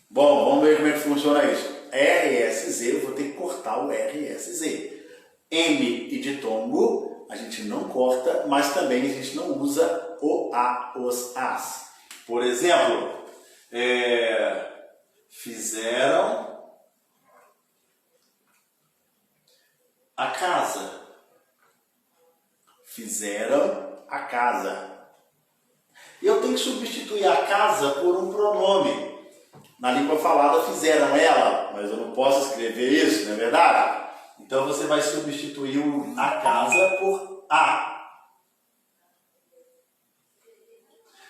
Bom, vamos ver como é que funciona isso. RSZ, eu vou ter que cortar o RSZ. M e ditongo, a gente não corta, mas também a gente não usa o, a, os, as. Por exemplo, fizeram a casa. Fizeram a casa. Eu tenho que substituir a casa por um pronome. Na língua falada fizeram ela, mas eu não posso escrever isso, não é verdade? Então você vai substituir a casa por a.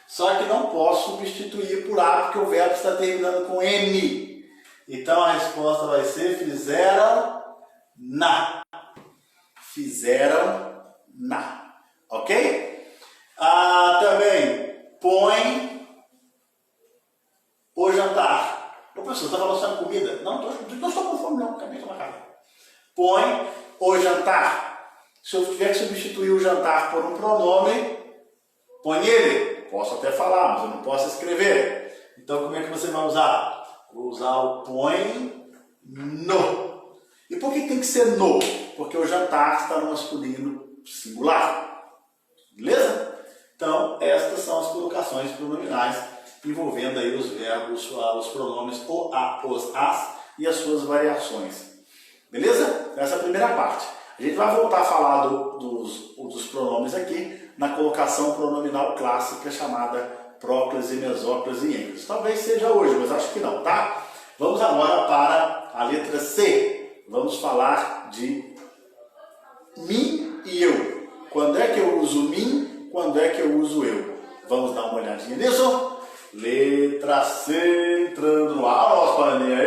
Só que não posso substituir por a porque o verbo está terminando com M. Então a resposta vai ser fizeram na. Fizeram na. Ok? Também põe o jantar. Ô professor, você está falando sobre comida? Não estou com fome não, acabei de tomar café. Põe o jantar. Se eu tiver que substituir o jantar por um pronome, põe ele. Posso até falar, mas eu não posso escrever. Então como é que você vai usar? Vou usar o põe no. E por que tem que ser no? Porque o jantar está no masculino singular. Beleza? Então, estas são as colocações pronominais envolvendo aí os verbos, os pronomes o, a, os, as e as suas variações. Beleza? Essa é a primeira parte. A gente vai voltar a falar dos pronomes aqui na colocação pronominal clássica chamada próclise, mesóclise e ênclise. Talvez seja hoje, mas acho que não, tá? Vamos agora para a letra C. Vamos falar de mim e eu. Quando é que eu uso mim? Quando é que eu uso eu? Vamos dar uma olhadinha nisso? Letra C entrando no ar. Nossa, paninha.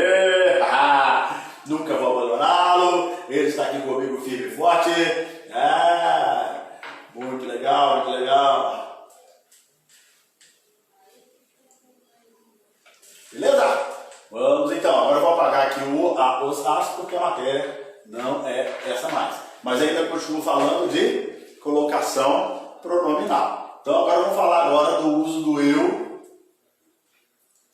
Nunca vou abandoná-lo. Ele está aqui comigo firme e forte. Muito legal, muito legal. Beleza? Vamos então. Agora eu vou apagar aqui o, a, os, as, porque a matéria não é essa mais. Mas ainda continuo falando de colocação pronominal. Então agora vamos falar agora do uso do eu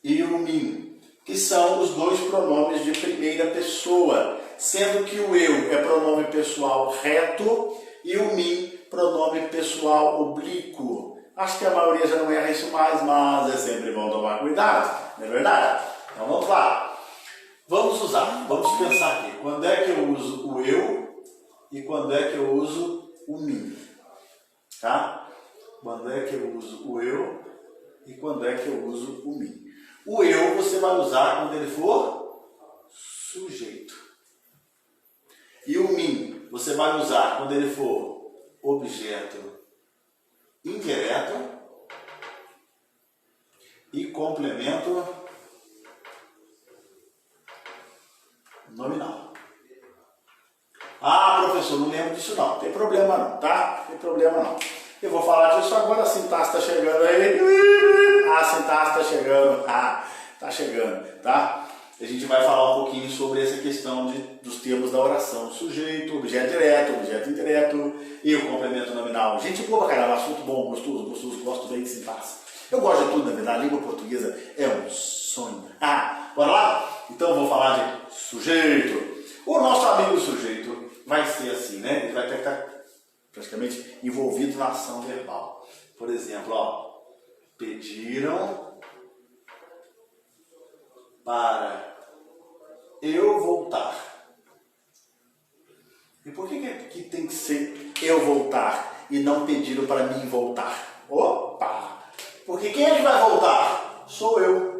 e o mim, que são os dois pronomes de primeira pessoa, sendo que o eu é pronome pessoal reto e o mim pronome pessoal oblíquo. Acho que a maioria já não erra isso mais, mas é sempre bom tomar cuidado, não é verdade? Então vamos lá. Vamos pensar aqui. Quando é que eu uso o eu e quando é que eu uso o mim? Tá? Quando é que eu uso o eu e quando é que eu uso o mim? O eu você vai usar quando ele for sujeito. E o mim você vai usar quando ele for objeto indireto e complemento nominal. Ah, professor, não lembro disso não. Tem problema não, tá? Tem problema não. Eu vou falar disso agora, a sintaxe está chegando aí. A sintaxe está chegando. Tá chegando, tá? A gente vai falar um pouquinho sobre essa questão dos termos da oração. Sujeito, objeto direto, objeto indireto e o complemento nominal. Gente boa, caramba, assunto bom, gostoso, gosto bem de sintaxe. Eu gosto de tudo, na verdade, a língua portuguesa é um sonho. Bora lá? Então eu vou falar de sujeito. O nosso amigo sujeito vai ser assim, né? Ele vai ter que estar praticamente envolvido na ação verbal. Por exemplo, ó, pediram para eu voltar. E por que tem que ser eu voltar e não pediram para mim voltar? Opa! Porque quem é que vai voltar? Sou eu.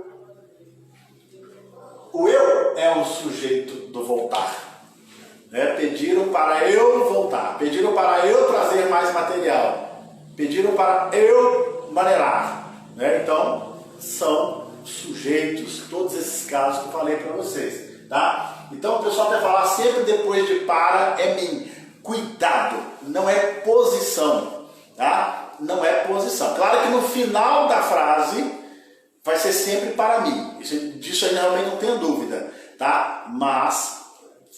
O eu é o sujeito do voltar. Né? Pediram para eu voltar. Pediram para eu trazer mais material. Pediram para eu maneirar. Né? Então, são sujeitos, todos esses casos que eu falei para vocês. Tá? Então, o pessoal vai falar sempre depois de para, é mim. Cuidado, não é posição. Tá? Não é posição. Claro que no final da frase vai ser sempre para mim. Disso aí realmente não tenho dúvida. Tá? Mas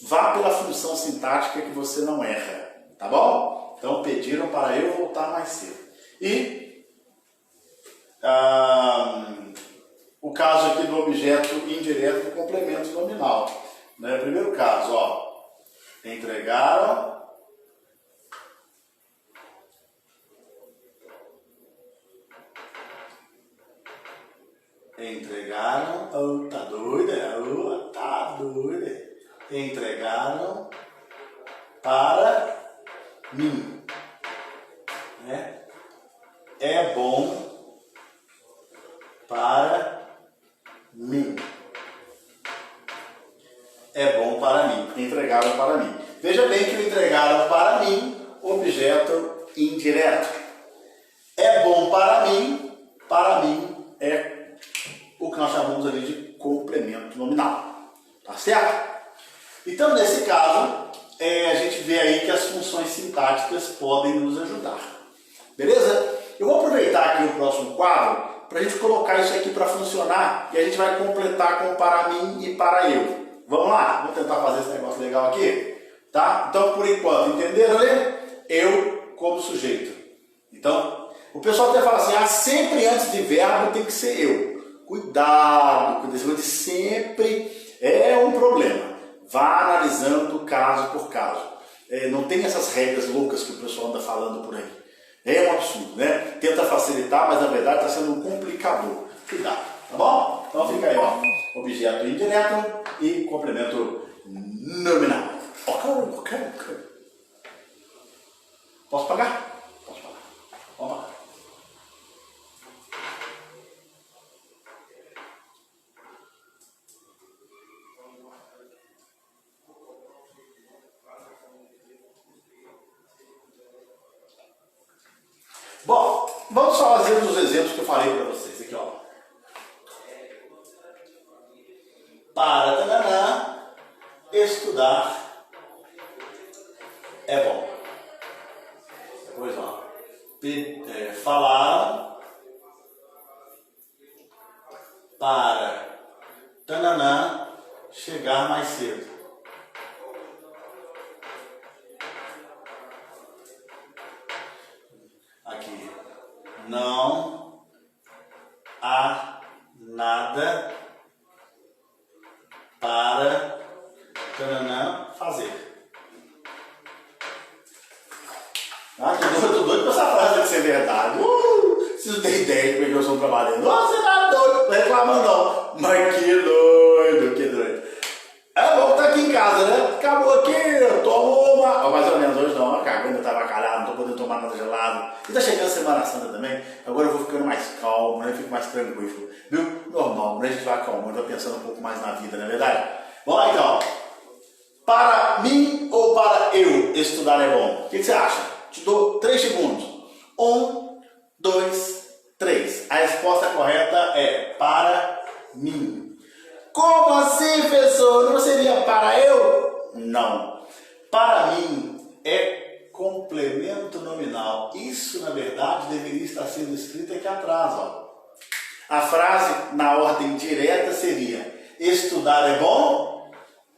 vá pela função sintática que você não erra. Tá bom? Então pediram para eu voltar mais cedo. E o caso aqui do objeto indireto do complemento nominal. Né? Primeiro caso, ó. Entregaram tá doida? Tá doida? Entregaram para mim. Né? É bom para mim. É bom para mim. Entregaram para mim. Veja bem que o entregaram para mim, objeto indireto. É bom para mim é o que nós chamamos ali de complemento nominal. Tá certo? Então, nesse caso, a gente vê aí que as funções sintáticas podem nos ajudar. Beleza? Eu vou aproveitar aqui o próximo quadro para a gente colocar isso aqui para funcionar e a gente vai completar com para mim e para eu. Vamos lá? Vamos tentar fazer esse negócio legal aqui? Tá? Então, por enquanto, entenderam, né? Eu como sujeito. Então, o pessoal até fala assim, sempre antes de verbo tem que ser eu. Cuidado, cuidado, sempre é um problema. Vá analisando caso por caso. Não tem essas regras loucas que o pessoal anda falando por aí. É um absurdo, né? Tenta facilitar, mas na verdade está sendo um complicador. Cuidado, tá bom? Então fica aí, ó. Objeto indireto e complemento nominal. Ok. Posso pagar? Posso pagar. Vamos lá. Bom, vamos só fazer os exemplos que eu falei para vocês aqui, ó. Para estudar é bom. Depois, ó, falaram para chegar mais cedo. Aqui, não há nada para fazer. Eu tô doido com essa frase de ser verdade. Vocês não têm ideia de como eu estou trabalhando. Você tá doido, não reclamando não. Mas que doido. É bom que tá aqui em casa, né? Acabou aqui, eu tomo uma. Mais ou menos hoje não, cagando, eu tava calado, não tô podendo tomar nada gelado. E tá chegando a Semana Santa também, agora eu vou ficando mais calmo, né? Fico mais tranquilo, viu? Normal, né? A gente vai calmo, eu tô pensando um pouco mais na vida, não é verdade? Vamos lá então. Para mim ou para eu estudar é bom? O que você acha? Te dou 3 segundos. 1, 2, 3. A resposta correta é para mim. Como assim, professor? Não seria para eu? Não. Para mim é complemento nominal. Isso, na verdade, deveria estar sendo escrito aqui atrás. Ó. A frase na ordem direta seria: estudar é bom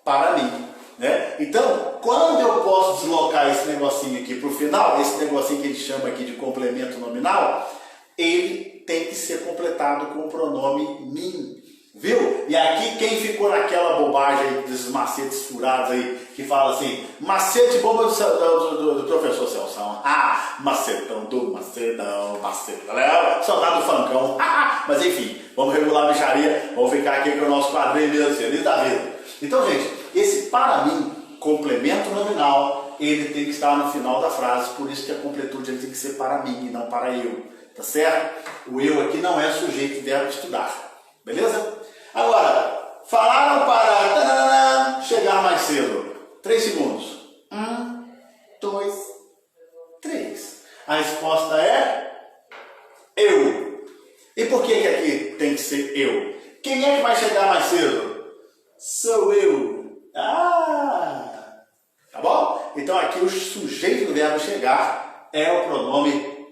para mim. Né? Então, quando eu posso deslocar esse negocinho aqui para o final, esse negocinho que a gente chama aqui de complemento nominal, ele tem que ser completado com o pronome mim. Viu? E aqui quem ficou naquela bobagem aí, desses macetes furados aí, que fala assim, macete bomba do professor Celção. Ah, macetão do macetão, macetão, soldado funkão. Mas enfim, vamos regular a bicharia, vamos ficar aqui com o nosso quadrinho mesmo, tá vendo? Então, gente, esse para mim, complemento nominal, ele tem que estar no final da frase, por isso que a completude ele tem que ser para mim e não para eu, tá certo? O eu aqui não é sujeito, verbo estudar, beleza? Agora, falaram para chegar mais cedo. 3 segundos. 1, 2, 3. A resposta é eu. E por que aqui tem que ser eu? Quem é que vai chegar mais cedo? Sou eu. Tá bom? Então aqui o sujeito do verbo chegar é o pronome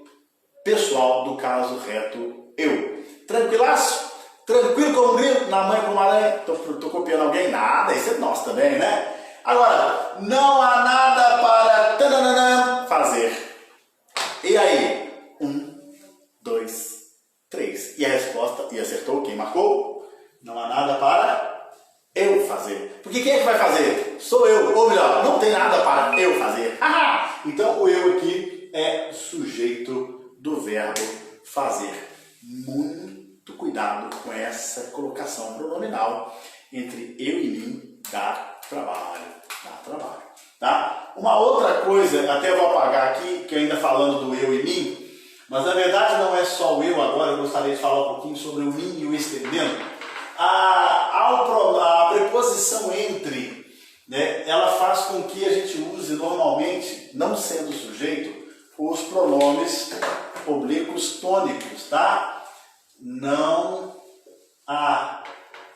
pessoal do caso reto eu. Tranquilaço? Tranquilo como um grilo? Na mãe como aranha? Tô copiando alguém? Nada, isso é nosso também, né? Agora, não há nada para fazer. E aí? 1, 2, 3. E a resposta, e acertou quem marcou? Não há nada para eu fazer. Porque quem é que vai fazer? Sou eu. Ou melhor, não tem nada para eu fazer. Então o eu aqui é sujeito do verbo fazer. Muito cuidado com essa colocação pronominal entre eu e mim, dá trabalho. Dá trabalho. Tá? Uma outra coisa, até vou apagar aqui, que ainda falando do eu e mim, mas na verdade não é só o eu agora, eu gostaria de falar um pouquinho sobre o mim e o estendendo. A preposição entre, né, ela faz com que a gente use normalmente, não sendo sujeito, os pronomes oblíquos tônicos, tá? Não há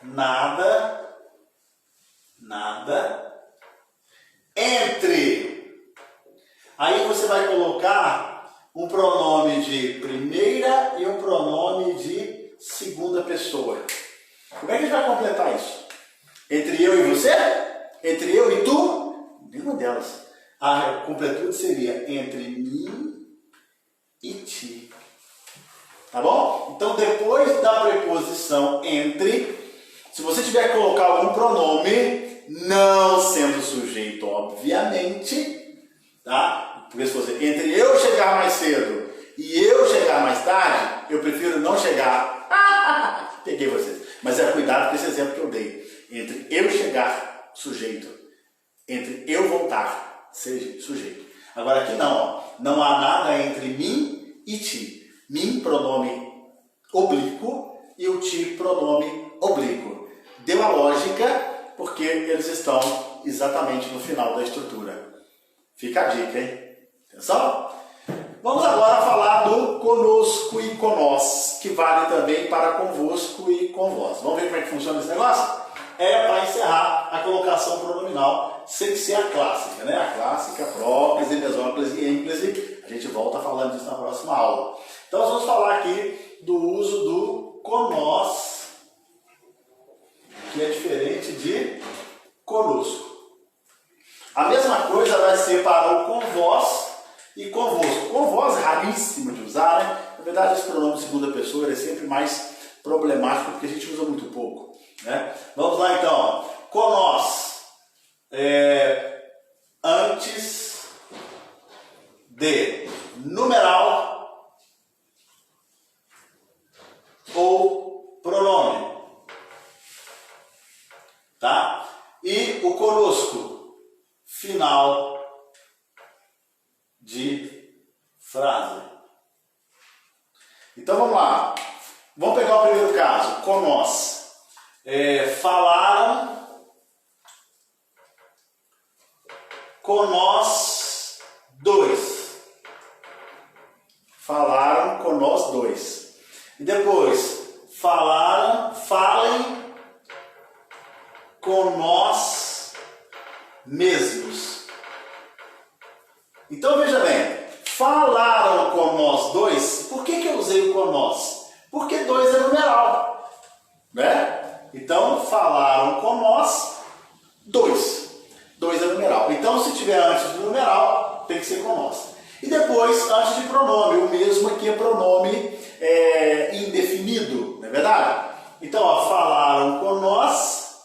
nada entre. Aí você vai colocar um pronome de primeira e um pronome de segunda pessoa. Como é que a gente vai completar isso? Entre eu e você? Entre eu e tu? Nenhuma delas. A completude seria entre mim e ti. Tá bom? Então, depois da preposição entre, se você tiver que colocar algum pronome, não sendo sujeito, obviamente, tá? Porque se você, entre eu chegar mais cedo e eu chegar mais tarde, eu prefiro não chegar. Peguei vocês. Mas é cuidado com esse exemplo que eu dei. Entre eu chegar, sujeito. Entre eu voltar, seja sujeito. Agora aqui não, ó. Não há nada entre mim e ti. Mim, pronome oblíquo, e o ti, pronome oblíquo. Deu a lógica, porque eles estão exatamente no final da estrutura. Fica a dica, hein? Atenção? Vamos agora falar do conosco e conós, que vale também para convosco e convós. Vamos ver como é que funciona esse negócio? É para encerrar a colocação pronominal, sem ser a clássica, né? A clássica, próclise, mesóclise e ênclise. A gente volta falando disso na próxima aula. Então, nós vamos falar aqui do uso do conós, que é diferente de conosco. A mesma coisa vai ser para o convós e convosco. Convós é raríssimo de usar, né? Na verdade, esse pronome de segunda pessoa é sempre mais problemático, porque a gente usa muito pouco, né? Vamos lá, então. Conós. Antes de numeral ou pronome, tá? E o conosco, final de frase. Então vamos lá, vamos pegar o primeiro caso, conós. Falaram com nós dois. Falaram com nós dois. E depois, falem com nós mesmos. Então veja bem, falaram com nós dois. Por que eu usei o com nós? Porque dois é numeral, né? Então falaram com nós dois. Dois é numeral. Então se tiver antes do numeral, tem que ser com nós. E depois, antes de pronome, o mesmo aqui é pronome indefinido, não é verdade? Então, ó, falaram com nós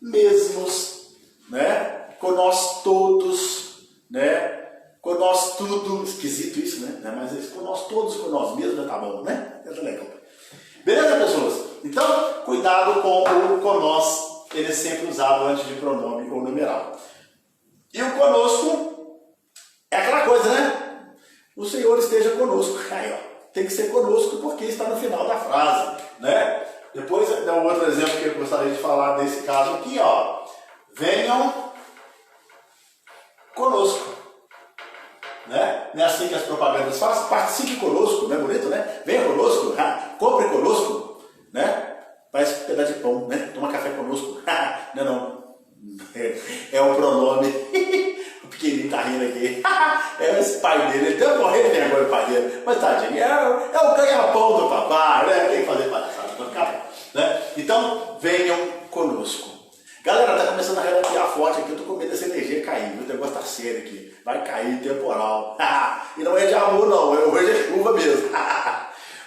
mesmos, né? Com nós todos, né? Com nós tudo, esquisito isso, né? Mas com nós todos, com nós mesmos, tá bom, né? Tá legal. Beleza, pessoas? Então, cuidado com o conosco, ele é sempre usado antes de pronome ou numeral. E o conosco é aquela coisa, né? O Senhor esteja conosco. Aí, ó, tem que ser conosco porque está no final da frase, né? Depois, dá um outro exemplo que eu gostaria de falar desse caso aqui, ó. Venham conosco. Né? Não é assim que as propagandas fazem? Participe conosco, não é bonito, né? Venha conosco, compre conosco, né? Faz um pedaço de pão, né? Toma café conosco. Não. É o pronome. O pequenininho tá rindo aqui. É esse pai dele, ele tem morrer de vergonha do pai dele. Mas tadinho, é o ganha-pão do papai, né? Tem que fazer palhaçada para ficar bom, né? Então, venham conosco. Galera, tá começando a relatear forte aqui, eu tô com medo dessa energia cair, o negócio tá sério aqui. Vai cair temporal. E não é de amor não, hoje é chuva mesmo.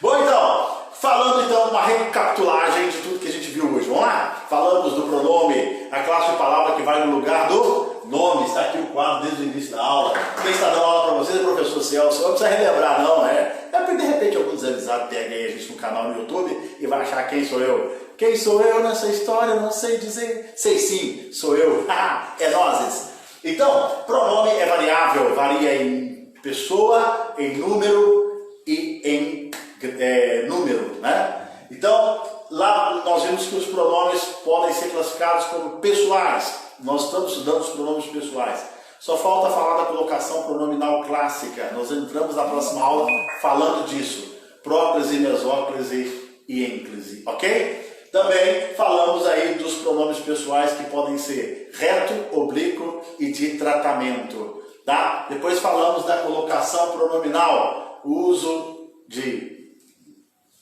Bom, então, falando então uma recapitulagem de tudo que a gente viu hoje, vamos lá? Falamos do pronome, a classe de palavra que vai no lugar do nome, está aqui o quadro desde o início da aula. Quem está dando aula para vocês é o professor Celso, não precisa relembrar não, é porque de repente algum desavisado pega aí a gente no canal no YouTube e vai achar quem sou eu. Quem sou eu nessa história? Eu não sei dizer. Sei sim, sou eu. É nozes. Então, pronome é variável, varia em pessoa, em número e em número, né? Então, lá nós vimos que os pronomes podem ser classificados como pessoais. Nós estamos estudando os pronomes pessoais. Só falta falar da colocação pronominal clássica. Nós entramos na próxima aula falando disso. Próclise, mesóclise e ênclise, ok? Também falamos aí dos pronomes pessoais que podem ser reto, oblíquo e de tratamento, tá? Depois falamos da colocação pronominal, o uso de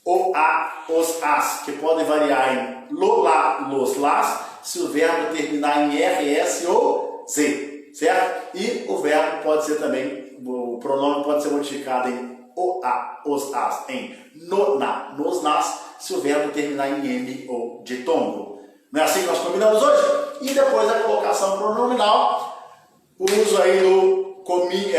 o, a, os, as, que podem variar em lo, la, los, las, se o verbo terminar em r, s ou z, certo? E o verbo pode ser também, o pronome pode ser modificado em o, a, os, as, em no, na, nos, nas, se o verbo terminar em M ou ditongo. Não é assim que nós combinamos hoje? E depois a colocação pronominal, o uso aí do o mim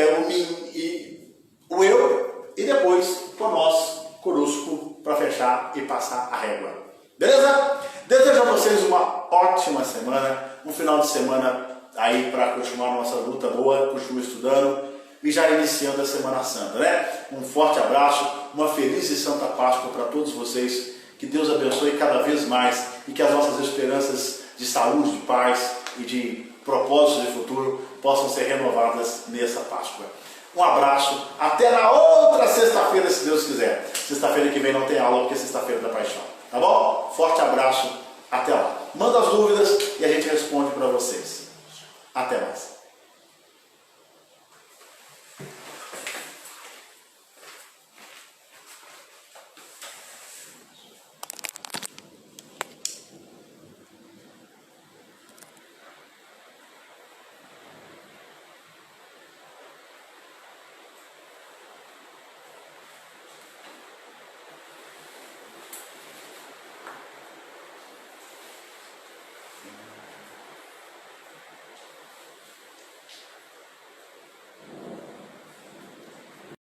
e o eu, e depois conosco, para fechar e passar a régua. Beleza? Desejo a vocês uma ótima semana, um final de semana aí para continuar nossa luta boa, continue estudando e já iniciando a Semana Santa, né? Um forte abraço, uma feliz e santa Páscoa para todos vocês, que Deus abençoe cada vez mais e que as nossas esperanças de saúde, de paz e de propósitos de futuro possam ser renovadas nessa Páscoa. Um abraço, até na outra sexta-feira, se Deus quiser. Sexta-feira que vem não tem aula porque é sexta-feira da paixão, tá bom? Forte abraço, até lá. Manda as dúvidas e a gente responde para vocês. Até mais.